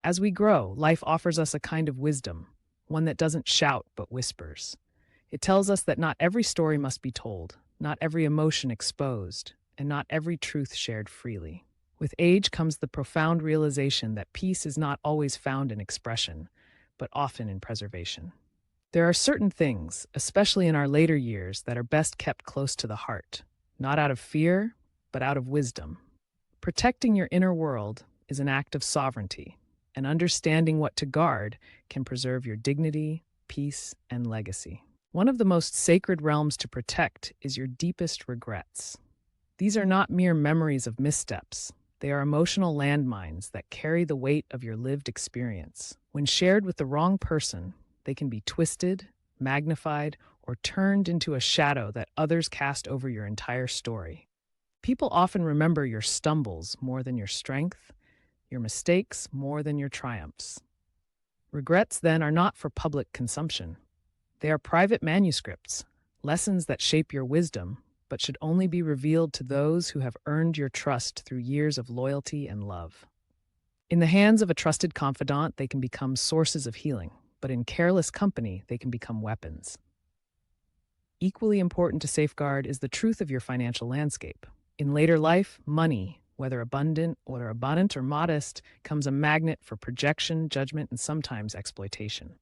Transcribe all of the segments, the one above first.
As we grow, life offers us a kind of wisdom, one that doesn't shout but whispers. It tells us that not every story must be told, not every emotion exposed, and not every truth shared freely. With age comes the profound realization that peace is not always found in expression, but often in preservation. There are certain things, especially in our later years, that are best kept close to the heart, not out of fear, but out of wisdom. Protecting your inner world is an act of sovereignty, and understanding what to guard can preserve your dignity, peace, and legacy. One of the most sacred realms to protect is your deepest regrets. These are not mere memories of missteps. They are emotional landmines that carry the weight of your lived experience. When shared with the wrong person, they can be twisted, magnified, or turned into a shadow that others cast over your entire story. People often remember your stumbles more than your strength, your mistakes more than your triumphs. Regrets, then, are not for public consumption. They are private manuscripts, lessons that shape your wisdom, but should only be revealed to those who have earned your trust through years of loyalty and love. In the hands of a trusted confidant, they can become sources of healing, but in careless company, they can become weapons. Equally important to safeguard is the truth of your financial landscape. In later life, money, whether abundant or modest, becomes a magnet for projection, judgment, and sometimes exploitation.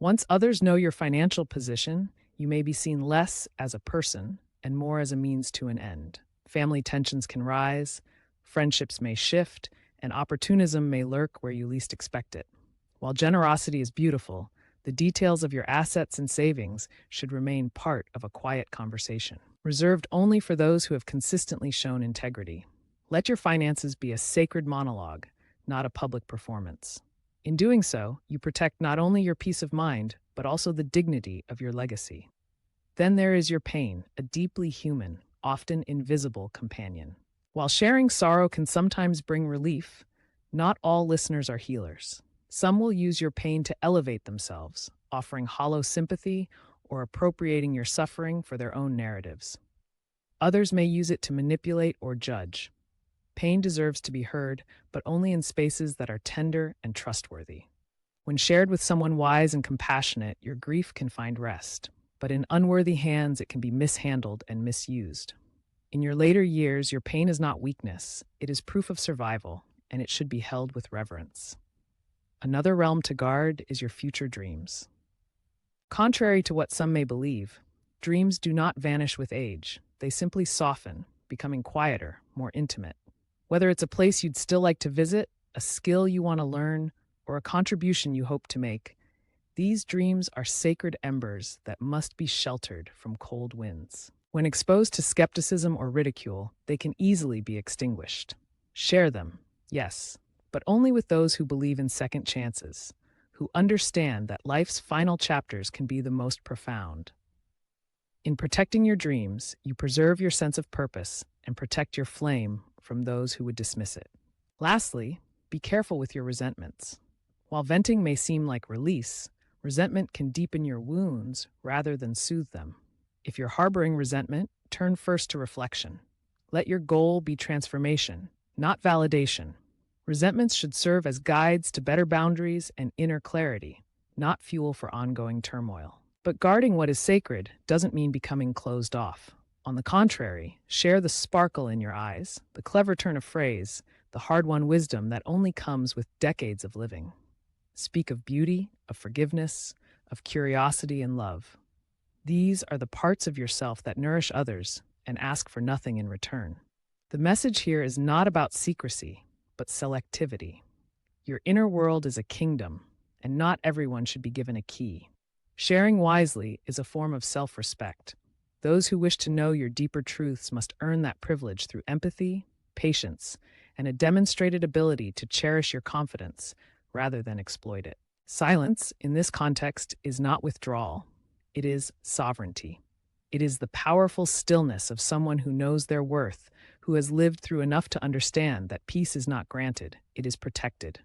Once others know your financial position, you may be seen less as a person and more as a means to an end. Family tensions can rise, friendships may shift, and opportunism may lurk where you least expect it. While generosity is beautiful, the details of your assets and savings should remain part of a quiet conversation, reserved only for those who have consistently shown integrity. Let your finances be a sacred monologue, not a public performance. In doing so, you protect not only your peace of mind, but also the dignity of your legacy. Then there is your pain, a deeply human, often invisible companion. While sharing sorrow can sometimes bring relief, not all listeners are healers. Some will use your pain to elevate themselves, offering hollow sympathy or appropriating your suffering for their own narratives. Others may use it to manipulate or judge. Pain deserves to be heard, but only in spaces that are tender and trustworthy. When shared with someone wise and compassionate, your grief can find rest, but in unworthy hands it can be mishandled and misused. In your later years, your pain is not weakness, it is proof of survival, and it should be held with reverence. Another realm to guard is your future dreams. Contrary to what some may believe, dreams do not vanish with age. They simply soften, becoming quieter, more intimate. Whether it's a place you'd still like to visit, a skill you want to learn, or a contribution you hope to make, these dreams are sacred embers that must be sheltered from cold winds. When exposed to skepticism or ridicule, they can easily be extinguished. Share them, yes, but only with those who believe in second chances, who understand that life's final chapters can be the most profound. In protecting your dreams, you preserve your sense of purpose and protect your flame from those who would dismiss it. Lastly, be careful with your resentments. While venting may seem like release, resentment can deepen your wounds rather than soothe them. If you're harboring resentment, turn first to reflection. Let your goal be transformation, not validation. Resentments should serve as guides to better boundaries and inner clarity, not fuel for ongoing turmoil. But guarding what is sacred doesn't mean becoming closed off. On the contrary, share the sparkle in your eyes, the clever turn of phrase, the hard-won wisdom that only comes with decades of living. Speak of beauty, of forgiveness, of curiosity and love. These are the parts of yourself that nourish others and ask for nothing in return. The message here is not about secrecy, but selectivity. Your inner world is a kingdom, and not everyone should be given a key. Sharing wisely is a form of self-respect. Those who wish to know your deeper truths must earn that privilege through empathy, patience, and a demonstrated ability to cherish your confidence rather than exploit it. Silence, in this context, is not withdrawal. It is sovereignty. It is the powerful stillness of someone who knows their worth, who has lived through enough to understand that peace is not granted, it is protected.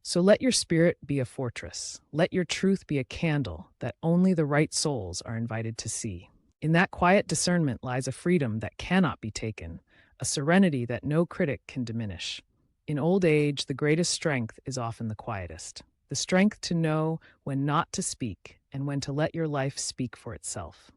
So let your spirit be a fortress. Let your truth be a candle that only the right souls are invited to see. In that quiet discernment lies a freedom that cannot be taken, a serenity that no critic can diminish. In old age, the greatest strength is often the quietest. The strength to know when not to speak and when to let your life speak for itself.